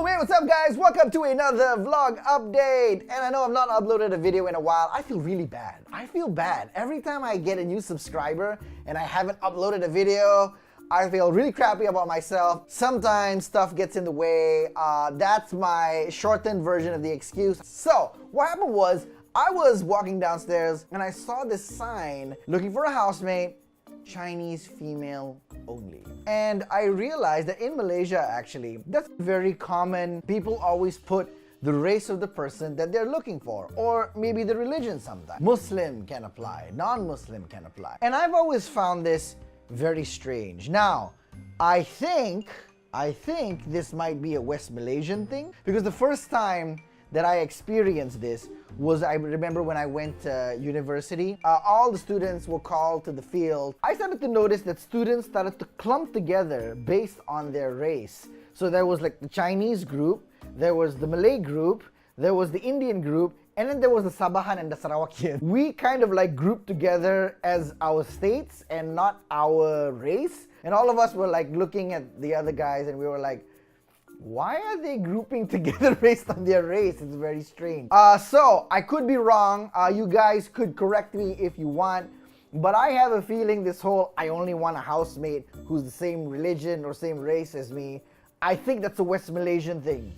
Hey, what's up guys? Welcome to another vlog update. And I know I've not uploaded a video in a while. I feel really bad. I feel bad. Every time I get a new subscriber and I haven't uploaded a video, I feel really crappy about myself. Sometimes stuff gets in the way. That's my shortened version of the excuse. So, what happened was, I was walking downstairs and I saw this sign looking for a housemate, Chinese female only. And I realized that in Malaysia, actually, that's very common. People always put the race of the person that they're looking for, or maybe the religion sometimes. Muslim can apply, non-Muslim can apply. And I've always found this very strange. Now, I think this might be a West Malaysian thing, because the first time that I experienced this was, I remember when I went to university, all the students were called to the field. I started to notice that students started to clump together based on their race. So there was like the Chinese group, there was the Malay group, there was the Indian group, and then there was the Sabahan and the Sarawakian. We kind of like grouped together as our states and not our race. And all of us were like looking at the other guys and we were like, why are they grouping together based on their race? It's very strange. So, I could be wrong. You guys could correct me if you want. But I have a feeling this whole, I only want a housemate who's the same religion or same race as me, I think that's a West Malaysian thing.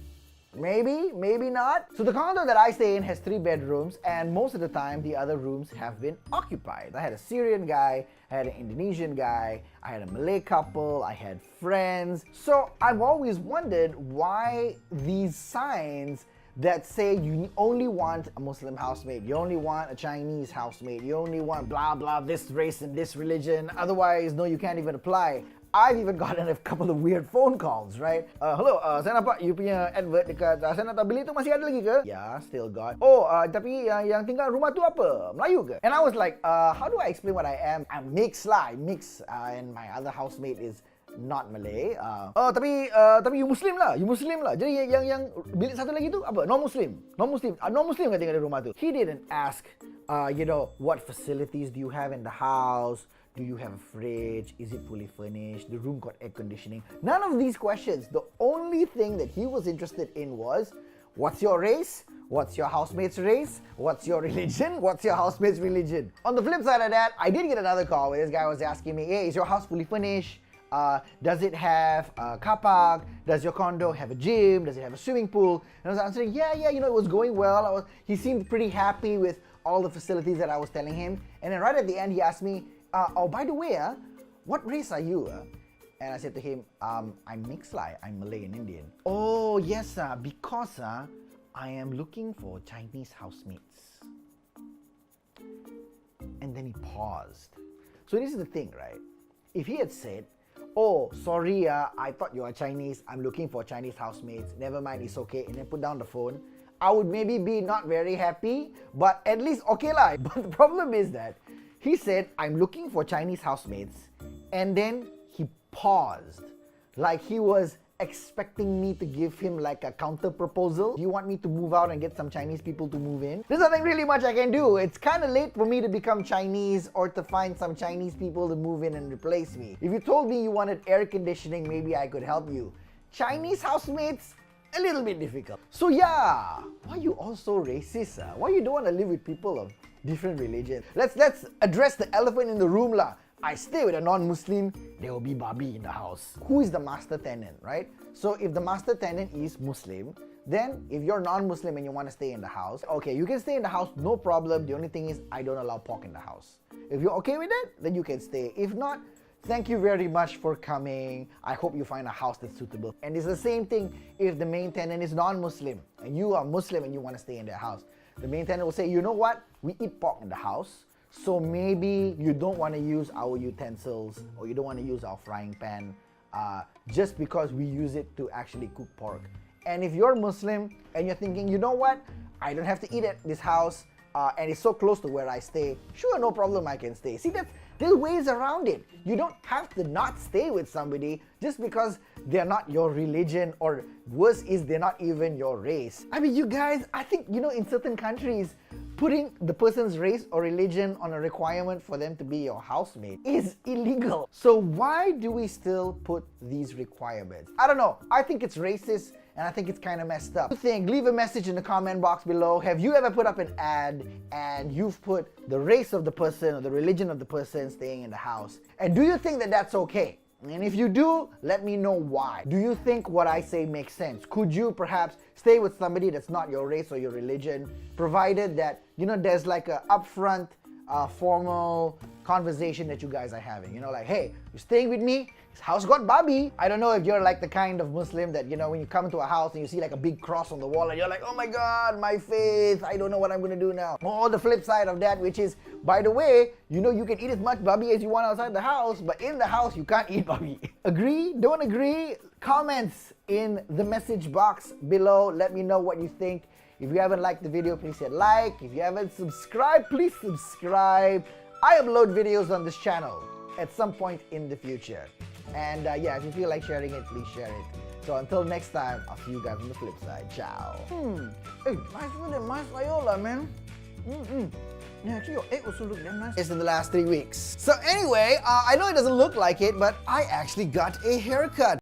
Maybe, maybe not. So the condo that I stay in has 3 bedrooms, and most of the time the other rooms have been occupied. I had a Syrian guy, I had an Indonesian guy, I had a Malay couple, I had friends. So I've always wondered why these signs that say you only want a Muslim housemate, you only want a Chinese housemate, you only want blah blah this race and this religion, otherwise no, you can't even apply. I've even gotten a couple of weird phone calls, right? Hello, saya nampak you punya advert dekat, saya nak tahu bilik tu masih ada lagi ke? Yeah, still got. Oh, tapi yang tinggal rumah tu apa? Melayu ke? And I was like, how do I explain what I am? I'm mixed lah, I'm mixed. And my other housemate is not Malay. Tapi you Muslim lah, you Muslim lah. Jadi yang bilik satu lagi tu apa? Non-Muslim. Non-Muslim kan tinggal di rumah tu. He didn't ask, what facilities do you have in the house? Do you have a fridge? Is it fully furnished? The room got air conditioning? None of these questions. The only thing that he was interested in was, what's your race? What's your housemate's race? What's your religion? What's your housemate's religion? On the flip side of that, I did get another call where this guy was asking me, hey, is your house fully furnished? Does it have a car park? Does your condo have a gym? Does it have a swimming pool? And I was answering, yeah, it was going well. He seemed pretty happy with all the facilities that I was telling him. And then right at the end, he asked me, oh, by the way, what race are you? And I said to him, I'm mixed, I'm Malay and Indian. Oh, yes, because I am looking for Chinese housemates. And then he paused. So this is the thing, right? If he had said, oh, sorry, I thought you are Chinese, I'm looking for Chinese housemates, never mind, it's okay, and then put down the phone, I would maybe be not very happy, but at least okay lah. But the problem is that he said, I'm looking for Chinese housemates, and then he paused, like he was expecting me to give him like a counter proposal. Do you want me to move out and get some Chinese people to move in? There's nothing really much I can do. It's kind of late for me to become Chinese or to find some Chinese people to move in and replace me. If you told me you wanted air conditioning, maybe I could help you. Chinese housemates, a little bit difficult. So yeah, why you all so racist? Why you don't want to live with people of different religions? Let's address the elephant in the room lah. I stay with a non-Muslim, there will be Babi in the house. Who is the master tenant, right? So if the master tenant is Muslim, then if you're non-Muslim and you want to stay in the house, okay, you can stay in the house, no problem. The only thing is, I don't allow pork in the house. If you're okay with it, then you can stay. If not, thank you very much for coming. I hope you find a house that's suitable. And it's the same thing if the main tenant is non-Muslim and you are Muslim and you want to stay in their house. The main tenant will say, you know what? We eat pork in the house. So maybe you don't want to use our utensils or you don't want to use our frying pan just because we use it to actually cook pork. And if you're Muslim and you're thinking, you know what? I don't have to eat at this house and it's so close to where I stay. Sure, no problem, I can stay. See, there's ways around it. You don't have to not stay with somebody just because they're not your religion, or worse is they're not even your race. I mean, you guys, I think, in certain countries, putting the person's race or religion on a requirement for them to be your housemate is illegal. So why do we still put these requirements? I don't know. I think it's racist and I think it's kind of messed up. What do you think? Leave a message in the comment box below. Have you ever put up an ad and you've put the race of the person or the religion of the person staying in the house? And do you think that that's okay? And if you do, let me know why. Do you think what I say makes sense? Could you perhaps stay with somebody that's not your race or your religion, provided that, there's like a upfront, formal conversation that you guys are having? Like, hey, you're staying with me? This house got Bobby. I don't know if you're like the kind of Muslim that, when you come into a house and you see like a big cross on the wall and you're like, oh my God, my faith, I don't know what I'm gonna do now. Or the flip side of that, which is, by the way, you can eat as much Bobby as you want outside the house, but in the house, you can't eat Bobby. Agree? Don't agree? Comments in the message box below. Let me know what you think. If you haven't liked the video, please hit like. If you haven't subscribed, please subscribe. I upload videos on this channel at some point in the future. And if you feel like sharing it, please share it. So until next time, I'll see you guys on the flip side. Ciao. Hey, nice with the masayola, man. Yeah, actually your egg also look damn nice. It's in the last 3 weeks. So anyway, I know it doesn't look like it, but I actually got a haircut.